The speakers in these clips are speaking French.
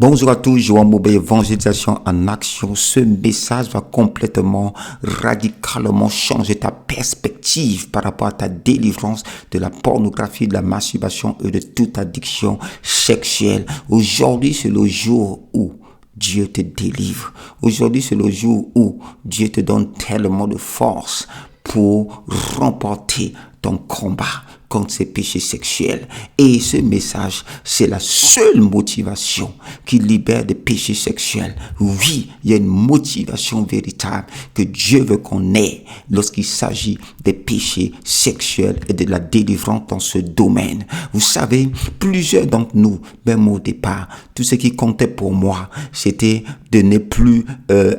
Bonjour à tous, Joan Moubé, évangélisation en action. Ce message va complètement, radicalement changer ta perspective par rapport à ta délivrance de la pornographie, de la masturbation et de toute addiction sexuelle. Aujourd'hui, c'est le jour où Dieu te délivre. Aujourd'hui, c'est le jour où Dieu te donne tellement de force pour remporter ton combat contre ces péchés sexuels. Et ce message, c'est la seule motivation qui libère des péchés sexuels. Oui, il y a une motivation véritable que Dieu veut qu'on ait lorsqu'il s'agit des péchés sexuels et de la délivrance dans ce domaine. Vous savez, plusieurs d'entre nous, même au départ, tout ce qui comptait pour moi, c'était de ne plus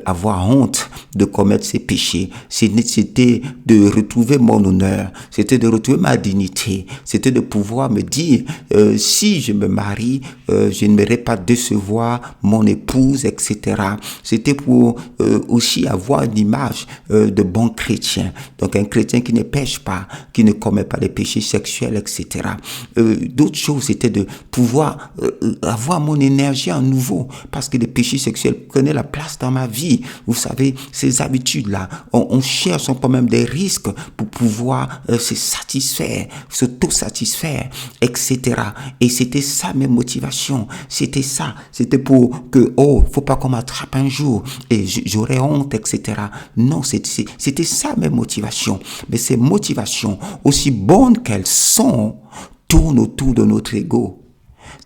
avoir honte de commettre ces péchés. C'était de retrouver mon honneur, c'était de retrouver ma dignité. C'était de pouvoir me dire, si je me marie, je n'aimerais pas décevoir mon épouse, etc. C'était pour aussi avoir une image de bon chrétien. Donc un chrétien qui ne pêche pas, qui ne commet pas les péchés sexuels, etc. D'autres choses, c'était de pouvoir avoir mon énergie à nouveau, parce que les péchés sexuels prenaient la place dans ma vie. Vous savez, ces habitudes-là, on cherche pas même des risques pour pouvoir se satisfaire, s'auto-satisfaire, etc. Et c'était ça mes motivations. C'était ça. C'était pour que, faut pas qu'on m'attrape un jour et j'aurais honte, etc. Non, c'était ça mes motivations. Mais ces motivations, aussi bonnes qu'elles sont, tournent autour de notre ego.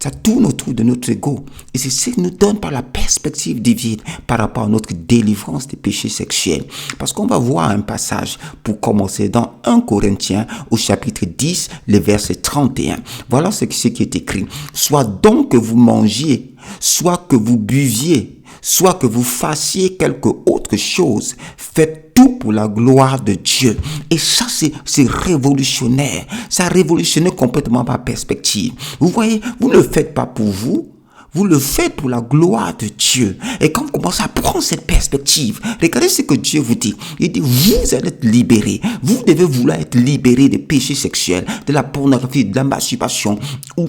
Ça tourne autour de notre ego. Et c'est ce qui nous donne par la perspective divine par rapport à notre délivrance des péchés sexuels. Parce qu'on va voir un passage pour commencer dans 1 Corinthiens au chapitre 10, le verset 31. Voilà ce qui est écrit. Soit donc que vous mangiez, soit que vous buviez, soit que vous fassiez quelque autre chose, faites tout pour la gloire de Dieu. Et ça, c'est révolutionnaire. Ça a révolutionné complètement ma perspective. Vous voyez, vous ne le faites pas pour vous. Vous le faites pour la gloire de Dieu. Et quand vous commencez à prendre cette perspective, regardez ce que Dieu vous dit. Il dit, vous allez être libérés. Vous devez vouloir être libérés des péchés sexuels, de la pornographie, de la masturbation, ou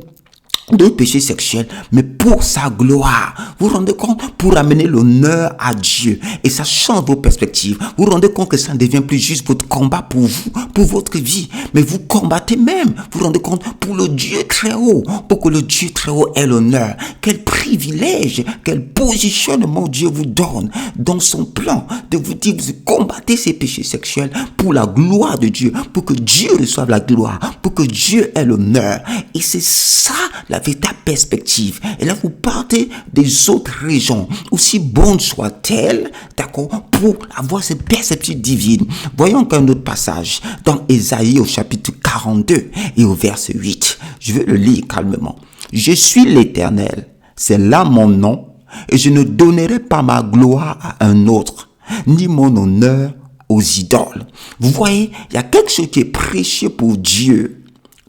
de péchés sexuels, mais pour sa gloire. Vous vous rendez compte? Pour amener l'honneur à Dieu. Et ça change vos perspectives. Vous vous rendez compte que ça ne devient plus juste votre combat pour vous, pour votre vie. Mais vous combattez même, vous vous rendez compte, pour le Dieu très haut. Pour que le Dieu très haut ait l'honneur. Quel privilège, quel positionnement Dieu vous donne dans son plan. De vous dire, vous combattez ces péchés sexuels pour la gloire de Dieu. Pour que Dieu reçoive la gloire. Pour que Dieu ait l'honneur. Et c'est ça, la véritable perspective. Et là, vous partez des autres régions, aussi bonnes soient-elles, d'accord, pour avoir cette perspective divine. Voyons qu'un autre passage, dans Ésaïe au chapitre 42 et au verset 8. Je vais le lire calmement. Je suis l'Éternel, c'est là mon nom, et je ne donnerai pas ma gloire à un autre, ni mon honneur aux idoles. Vous voyez, il y a quelque chose qui est précieux pour Dieu.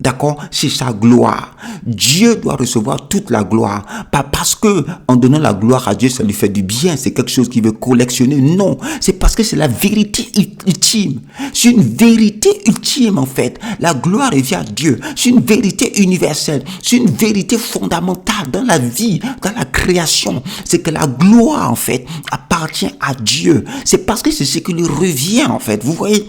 D'accord? C'est sa gloire. Dieu doit recevoir toute la gloire. Pas parce que, en donnant la gloire à Dieu, ça lui fait du bien. C'est quelque chose qu'il veut collectionner. Non. C'est parce que c'est la vérité ultime. C'est une vérité ultime, en fait. La gloire revient à Dieu. C'est une vérité universelle. C'est une vérité fondamentale dans la vie, dans la création. C'est que la gloire, en fait, appartient à Dieu. C'est parce que c'est ce qui lui revient, en fait. Vous voyez?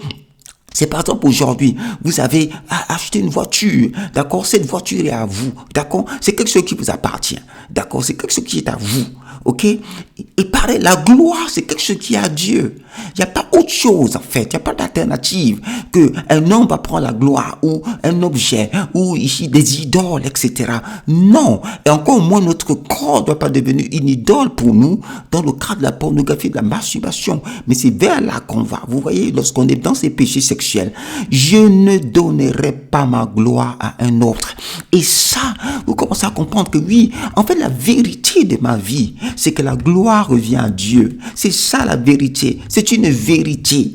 C'est par exemple aujourd'hui, vous avez acheté une voiture, d'accord? Cette voiture est à vous, d'accord? C'est quelque chose qui vous appartient, d'accord? C'est quelque chose qui est à vous, ok? Et pareil, la gloire, c'est quelque chose qui est à Dieu. Il n'y a pas autre chose, en fait. Il n'y a pas d'alternative que un homme va prendre la gloire ou un objet ou ici des idoles, etc. Non. Et encore moins, notre corps ne doit pas devenir une idole pour nous dans le cadre de la pornographie, de la masturbation. Mais c'est vers là qu'on va. Vous voyez, lorsqu'on est dans ces péchés sexuels, je ne donnerai pas ma gloire à un autre. Et ça, vous commencez à comprendre que oui, en fait, la vérité de ma vie, c'est que la gloire revient à Dieu. C'est ça la vérité. C'est une vérité.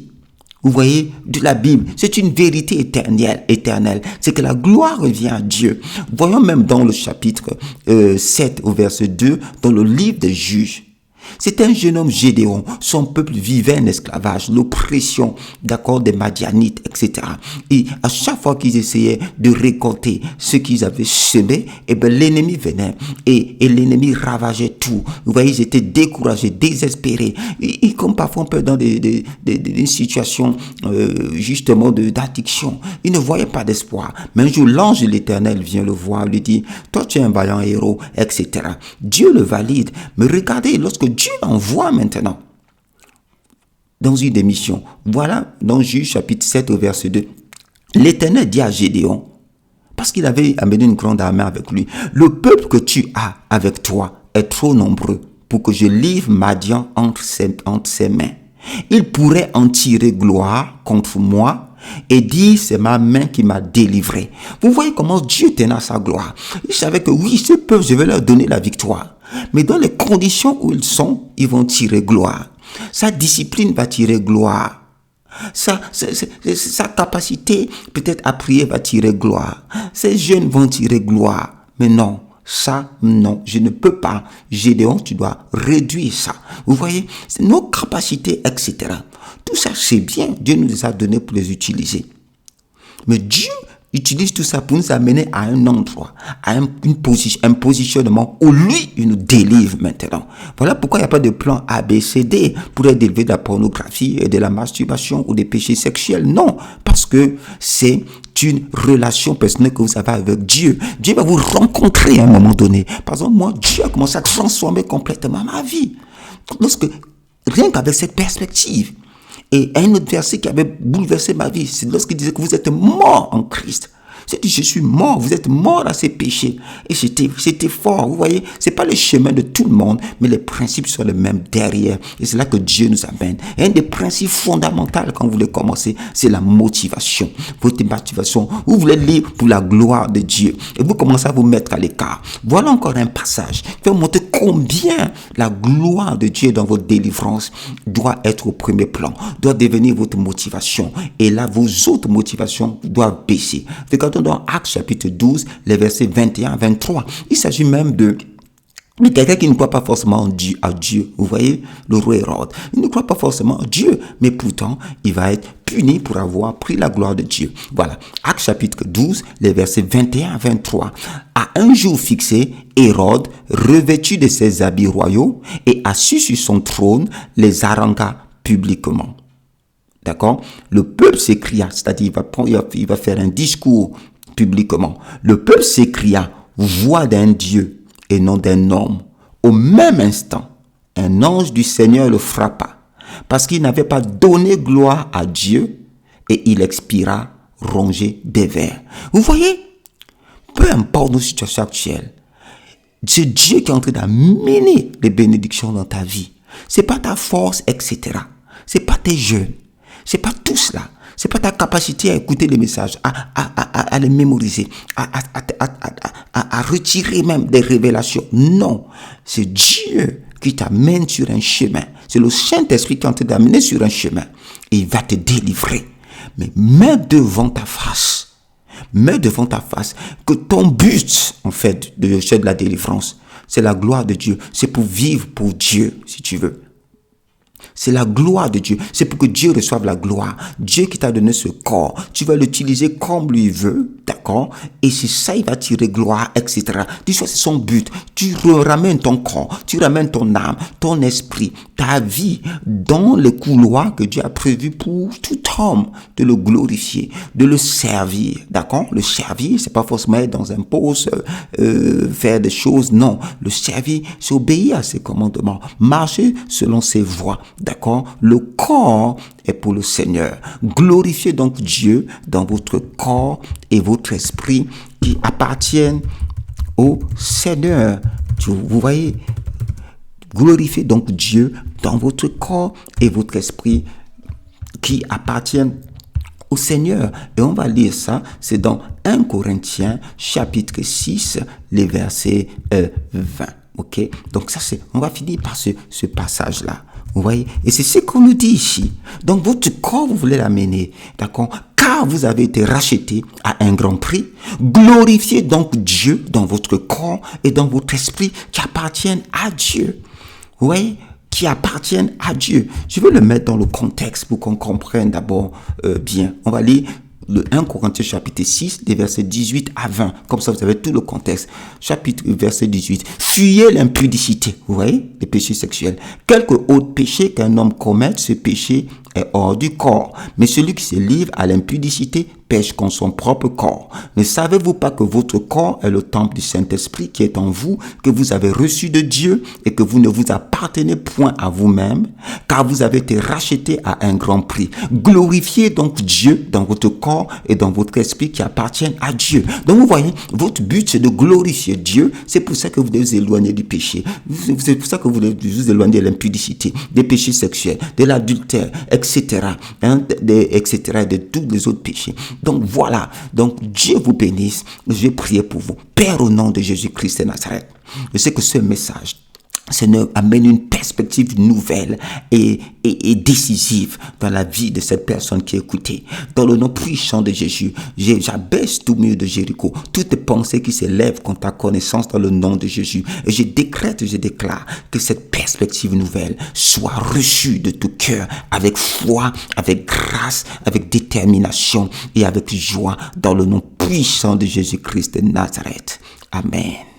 Vous voyez, de la Bible, c'est une vérité éternelle. C'est que la gloire revient à Dieu. Voyons même dans le chapitre 7 au verset 2, dans le livre des Juges. C'était un jeune homme Gédéon. Son peuple vivait en esclavage, l'oppression, d'accord, des Madianites, etc. Et à chaque fois qu'ils essayaient de récolter ce qu'ils avaient semé, eh ben, l'ennemi venait et l'ennemi ravageait tout. Vous voyez, ils étaient découragés, désespérés. Et comme parfois on peut dans des situations justement d'addiction. Ils ne voyaient pas d'espoir. Mais un jour, l'ange de l'Éternel vient le voir, lui dit, toi tu es un vaillant héros, etc. Dieu le valide. Mais regardez, lorsque Dieu l'envoie maintenant dans une émission, voilà dans Juge chapitre 7 au verset 2, l'Éternel dit à Gédéon, parce qu'il avait amené une grande armée avec lui, le peuple que tu as avec toi est trop nombreux pour que je livre Madian entre ses mains. Il pourrait en tirer gloire contre moi et dire, c'est ma main qui m'a délivré. Vous voyez comment Dieu tenait à sa gloire. Il savait que oui, ce peuple, je vais leur donner la victoire. Mais dans les conditions où ils sont, ils vont tirer gloire. Sa discipline va tirer gloire. Sa capacité peut-être à prier va tirer gloire. Ses jeunes vont tirer gloire. Mais non. Ça, non, je ne peux pas. Gédéon, tu dois réduire ça. Vous voyez, nos capacités, etc. Tout ça, c'est bien. Dieu nous les a donnés pour les utiliser. Mais Dieu utilise tout ça pour nous amener à un endroit, à un positionnement où lui, il nous délivre maintenant. Voilà pourquoi il n'y a pas de plan ABCD pour être délivré de la pornographie et de la masturbation ou des péchés sexuels. Non, parce que c'est une relation personnelle que vous avez avec Dieu. Dieu va vous rencontrer à un moment donné. Par exemple, moi, Dieu a commencé à transformer complètement ma vie. Rien qu'avec cette perspective. Et un autre verset qui avait bouleversé ma vie, c'est lorsqu'il disait que vous êtes mort en Christ. C'est dit, je suis mort, vous êtes mort à ces péchés. Et c'était fort, vous voyez, c'est pas le chemin de tout le monde, mais les principes sont les mêmes derrière. Et c'est là que Dieu nous amène. Et un des principes fondamentaux quand vous voulez commencer, c'est la motivation. Votre motivation, vous voulez lire pour la gloire de Dieu. Et vous commencez à vous mettre à l'écart. Voilà encore un passage qui va vous montrer combien la gloire de Dieu dans votre délivrance doit être au premier plan, doit devenir votre motivation. Et là, vos autres motivations doivent baisser. Regardons dans Actes chapitre 12, les versets 21 à 23. Il s'agit même de quelqu'un qui ne croit pas forcément à Dieu. Vous voyez, le roi Hérode. Il ne croit pas forcément à Dieu, mais pourtant, il va être puni pour avoir pris la gloire de Dieu. Voilà. Actes chapitre 12, les versets 21 à 23. À un jour fixé, Hérode, revêtu de ses habits royaux et assis sur son trône, les harangua publiquement. D'accord? Le peuple s'écria, c'est-à-dire il va faire un discours publiquement. Le peuple s'écria, voix d'un Dieu et non d'un homme. Au même instant, un ange du Seigneur le frappa, parce qu'il n'avait pas donné gloire à Dieu, et il expira rongé des vers. Vous voyez, peu importe nos situations actuelles, c'est Dieu qui est en train d'amener les bénédictions dans ta vie. C'est pas ta force, etc. C'est pas tes jeunes. C'est pas tout cela. C'est pas ta capacité à écouter les messages, à les mémoriser, à retirer même des révélations. Non, c'est Dieu qui t'amène sur un chemin. C'est le Saint-Esprit qui est en train d'amener sur un chemin. Et il va te délivrer. Mais mets devant ta face que ton but, en fait, de la délivrance, c'est la gloire de Dieu. C'est pour vivre pour Dieu, si tu veux. C'est la gloire de Dieu. C'est pour que Dieu reçoive la gloire. Dieu qui t'a donné ce corps, tu vas l'utiliser comme lui veut, d'accord? Et c'est ça, il va tirer gloire, etc. Dis-toi, c'est son but. Tu ramènes ton corps, tu ramènes ton âme, ton esprit, ta vie dans les couloirs que Dieu a prévus pour tout homme, de le glorifier, de le servir, d'accord? Le servir, c'est pas forcément être dans un poste, faire des choses, non. Le servir, c'est obéir à ses commandements, marcher selon ses voies. D'accord? Le corps est pour le Seigneur. Glorifiez donc Dieu dans votre corps et votre esprit qui appartiennent au Seigneur. Vous voyez? Glorifiez donc Dieu dans votre corps et votre esprit qui appartiennent au Seigneur. Et on va lire ça, c'est dans 1 Corinthiens chapitre 6, les versets 20. Ok? Donc ça, on va finir par ce passage-là. Vous voyez? Et c'est ce qu'on nous dit ici. Donc votre corps, vous voulez l'amener. D'accord? Car vous avez été racheté à un grand prix. Glorifiez donc Dieu dans votre corps et dans votre esprit qui appartiennent à Dieu. Vous voyez? qui appartiennent à Dieu. Je veux le mettre dans le contexte pour qu'on comprenne d'abord bien. On va lire le 1 Corinthiens chapitre 6, des versets 18 à 20. Comme ça, vous avez tout le contexte. Verset 18. Fuyez l'impudicité. Vous voyez, les péchés sexuels. Quelque autre péché qu'un homme commette, ce péché est hors du corps. Mais celui qui se livre à l'impudicité pêche contre son propre corps. Ne savez-vous pas que votre corps est le temple du Saint-Esprit qui est en vous, que vous avez reçu de Dieu et que vous ne vous appartenez point à vous-même, car vous avez été rachetés à un grand prix. Glorifiez donc Dieu dans votre corps et dans votre esprit qui appartiennent à Dieu. Donc vous voyez, votre but c'est de glorifier Dieu. C'est pour ça que vous devez vous éloigner du péché. C'est pour ça que vous devez vous éloigner de l'impudicité, des péchés sexuels, de l'adultère, etc. Etc. de tous les autres péchés. Donc voilà, donc Dieu vous bénisse. Je vais prier pour vous. Père, au nom de Jésus-Christ de Nazareth, je sais que ce message Seigneur, amène une perspective nouvelle et décisive dans la vie de cette personne qui est écoutée. Dans le nom puissant de Jésus, j'abaisse tout mur de Jéricho, toutes les pensées qui s'élèvent contre ta connaissance dans le nom de Jésus. Et je décrète et je déclare que cette perspective nouvelle soit reçue de tout cœur, avec foi, avec grâce, avec détermination et avec joie dans le nom puissant de Jésus-Christ de Nazareth. Amen.